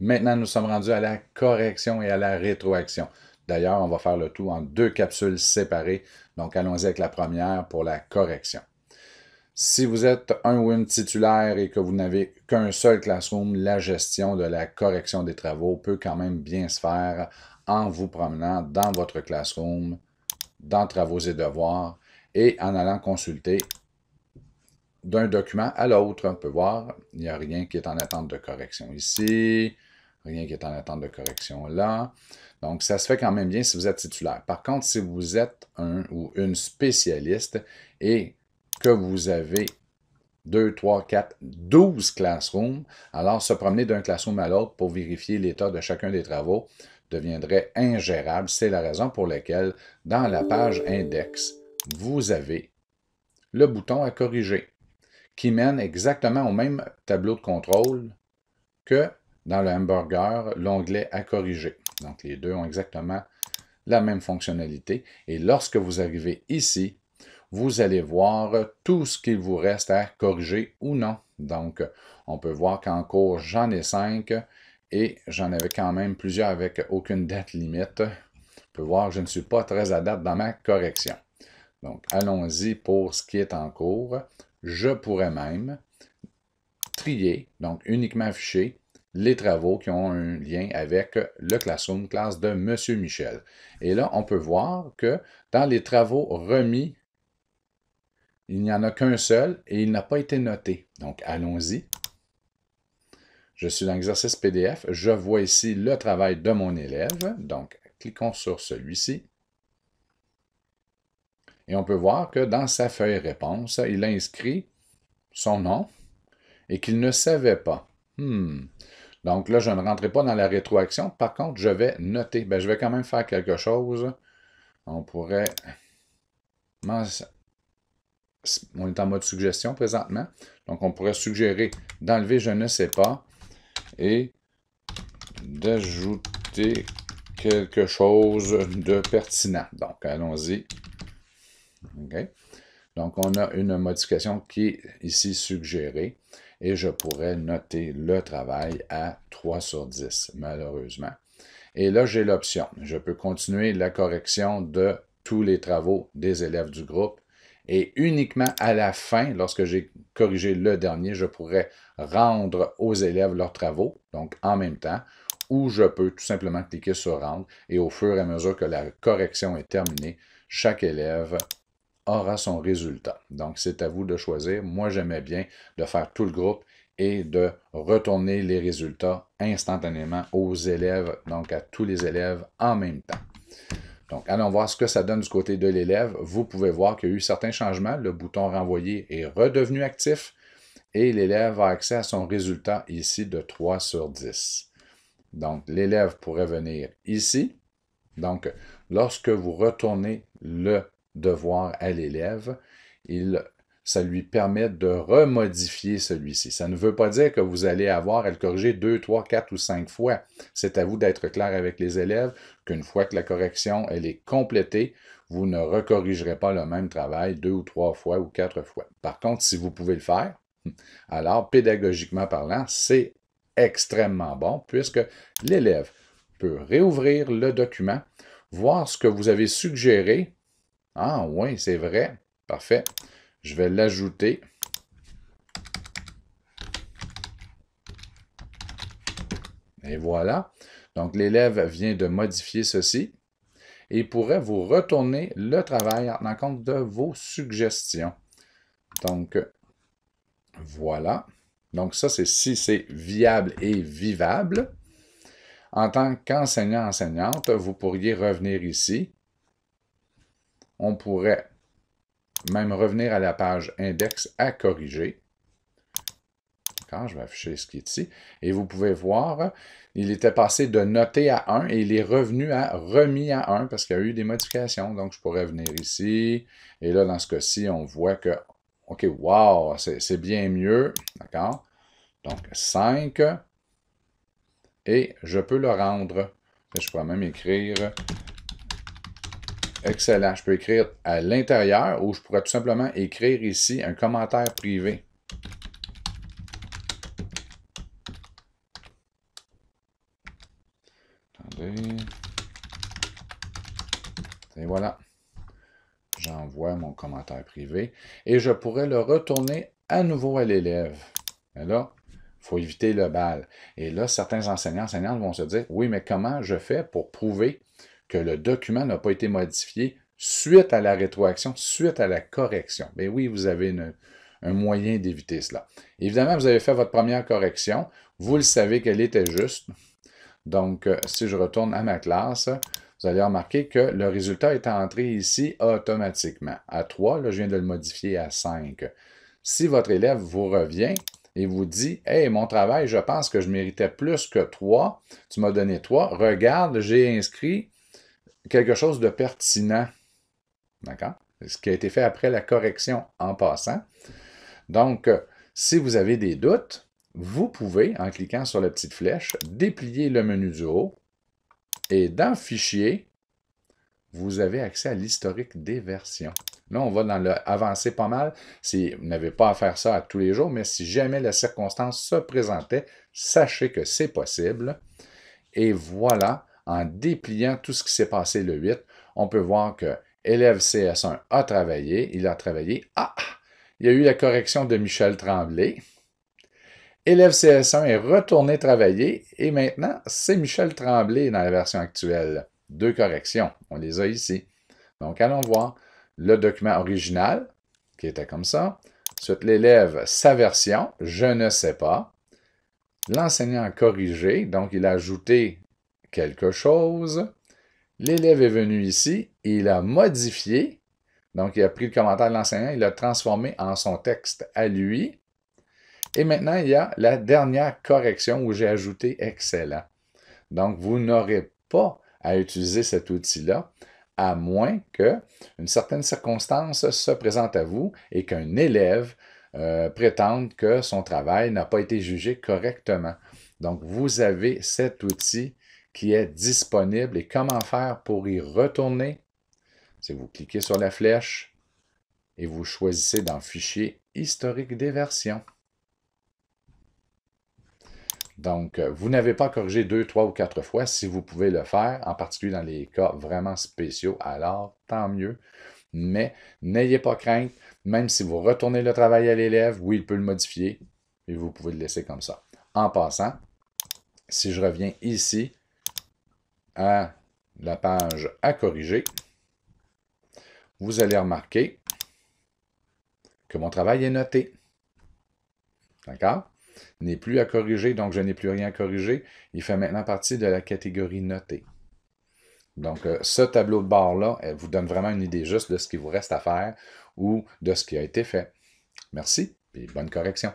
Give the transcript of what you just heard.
Maintenant, nous sommes rendus à la correction et à la rétroaction. D'ailleurs, on va faire le tout en deux capsules séparées. Donc, allons-y avec la première pour la correction. Si vous êtes un ou une titulaire et que vous n'avez qu'un seul classroom, la gestion de la correction des travaux peut quand même bien se faire en vous promenant dans votre classroom, dans Travaux et devoirs, et en allant consulter d'un document à l'autre. On peut voir, il n'y a rien qui est en attente de correction ici, rien qui est en attente de correction là. Donc, ça se fait quand même bien si vous êtes titulaire. Par contre, si vous êtes un ou une spécialiste et que vous avez 2, 3, 4, 12 classrooms, alors se promener d'un classroom à l'autre pour vérifier l'état de chacun des travaux deviendrait ingérable. C'est la raison pour laquelle, dans la page index, vous avez le bouton à corriger qui mène exactement au même tableau de contrôle que dans le hamburger, l'onglet à corriger. Donc, les deux ont exactement la même fonctionnalité. Et lorsque vous arrivez ici, vous allez voir tout ce qu'il vous reste à corriger ou non. Donc, on peut voir qu'en cours, j'en ai 5 et j'en avais quand même plusieurs avec aucune date limite. On peut voir que je ne suis pas très à date dans ma correction. Donc, allons-y pour ce qui est en cours. Je pourrais même trier, donc uniquement afficher, les travaux qui ont un lien avec le Classroom, classe de M. Michel. Et là, on peut voir que dans les travaux remis, il n'y en a qu'un seul et il n'a pas été noté. Donc, allons-y. Je suis dans l'exercice PDF. Je vois ici le travail de mon élève. Donc, cliquons sur celui-ci. Et on peut voir que dans sa feuille réponse, il a inscrit son nom et qu'il ne savait pas. Donc là, je ne rentrerai pas dans la rétroaction. Par contre, je vais noter. Je vais quand même faire quelque chose. On pourrait... On est en mode suggestion présentement. Donc, on pourrait suggérer d'enlever je ne sais pas et d'ajouter quelque chose de pertinent. Donc, allons-y. OK. Donc, on a une modification qui est ici suggérée et je pourrais noter le travail à 3 sur 10, malheureusement. Et là, j'ai l'option. Je peux continuer la correction de tous les travaux des élèves du groupe et uniquement à la fin, lorsque j'ai corrigé le dernier, je pourrais rendre aux élèves leurs travaux, donc en même temps, ou je peux tout simplement cliquer sur rendre et au fur et à mesure que la correction est terminée, chaque élève aura son résultat. Donc, c'est à vous de choisir. Moi, j'aimais bien de faire tout le groupe et de retourner les résultats instantanément aux élèves, donc à tous les élèves en même temps. Donc, allons voir ce que ça donne du côté de l'élève. Vous pouvez voir qu'il y a eu certains changements. Le bouton renvoyer est redevenu actif et l'élève a accès à son résultat ici de 3 sur 10. Donc, l'élève pourrait venir ici. Donc, lorsque vous retournez le devoir à l'élève, ça lui permet de remodifier celui-ci. Ça ne veut pas dire que vous allez avoir à le corriger 2, 3, 4 ou 5 fois. C'est à vous d'être clair avec les élèves qu'une fois que la correction elle est complétée, vous ne recorrigerez pas le même travail 2 ou 3 fois ou 4 fois. Par contre, si vous pouvez le faire, alors pédagogiquement parlant, c'est extrêmement bon puisque l'élève peut réouvrir le document, voir ce que vous avez suggéré. Ah oui, c'est vrai. Parfait. Je vais l'ajouter. Et voilà. Donc, l'élève vient de modifier ceci et pourrait vous retourner le travail en tenant compte de vos suggestions. Donc, voilà. Donc, ça, c'est si c'est viable et vivable. En tant qu'enseignant-enseignante, vous pourriez revenir ici. On pourrait même revenir à la page index à corriger. Quand je vais afficher ce qui est ici. Et vous pouvez voir, il était passé de noté à 1 et il est revenu à remis à 1 parce qu'il y a eu des modifications. Donc, je pourrais venir ici. Et là, dans ce cas-ci, on voit que, OK, wow, c'est bien mieux. D'accord? Donc, 5. Et je peux le rendre. Je pourrais même écrire excellent. Je peux écrire à l'intérieur ou je pourrais tout simplement écrire ici un commentaire privé. Et voilà. J'envoie mon commentaire privé et je pourrais le retourner à nouveau à l'élève. Mais là, il faut éviter le bal. Et là, certains enseignantes vont se dire, oui, mais comment je fais pour prouver que le document n'a pas été modifié suite à la rétroaction, suite à la correction? Bien oui, vous avez un moyen d'éviter cela. Évidemment, vous avez fait votre première correction. Vous le savez qu'elle était juste. Donc, si je retourne à ma classe, vous allez remarquer que le résultat est entré ici automatiquement. À 3, là, je viens de le modifier à 5. Si votre élève vous revient et vous dit « Hey, mon travail, je pense que je méritais plus que 3. Tu m'as donné 3. Regarde, j'ai inscrit quelque chose de pertinent. » D'accord? Ce qui a été fait après la correction en passant. Donc, si vous avez des doutes, vous pouvez, en cliquant sur la petite flèche, déplier le menu du haut et dans Fichier, vous avez accès à l'historique des versions. Là, on va dans le avancer pas mal. Si vous n'avez pas à faire ça à tous les jours, mais si jamais la circonstance se présentait, sachez que c'est possible. Et voilà, en dépliant tout ce qui s'est passé le 8, on peut voir que élève CS1 a travaillé. Il a travaillé. Ah! Il y a eu la correction de Michel Tremblay. Élève CS1 est retourné travailler et maintenant, c'est Michel Tremblay dans la version actuelle. 2 corrections, on les a ici. Donc, allons voir le document original, qui était comme ça. Ensuite, l'élève, sa version, je ne sais pas. L'enseignant a corrigé, donc il a ajouté quelque chose. L'élève est venu ici, il a modifié. Donc, il a pris le commentaire de l'enseignant, il l'a transformé en son texte à lui. Et maintenant, il y a la dernière correction où j'ai ajouté « Excellent ». Donc, vous n'aurez pas à utiliser cet outil-là, à moins qu'une certaine circonstance se présente à vous et qu'un élève prétende que son travail n'a pas été jugé correctement. Donc, vous avez cet outil qui est disponible. Et comment faire pour y retourner? C'est vous cliquez sur la flèche et vous choisissez dans « Fichier historique des versions ». Donc, vous n'avez pas corrigé 2, 3 ou 4 fois. Si vous pouvez le faire, en particulier dans les cas vraiment spéciaux, alors tant mieux. Mais n'ayez pas crainte, même si vous retournez le travail à l'élève, oui, il peut le modifier et vous pouvez le laisser comme ça. En passant, si je reviens ici à la page à corriger, vous allez remarquer que mon travail est noté. D'accord? N'est plus à corriger, donc je n'ai plus rien à corriger. Il fait maintenant partie de la catégorie notée. Donc, ce tableau de bord-là vous donne vraiment une idée juste de ce qu'il vous reste à faire ou de ce qui a été fait. Merci et bonne correction.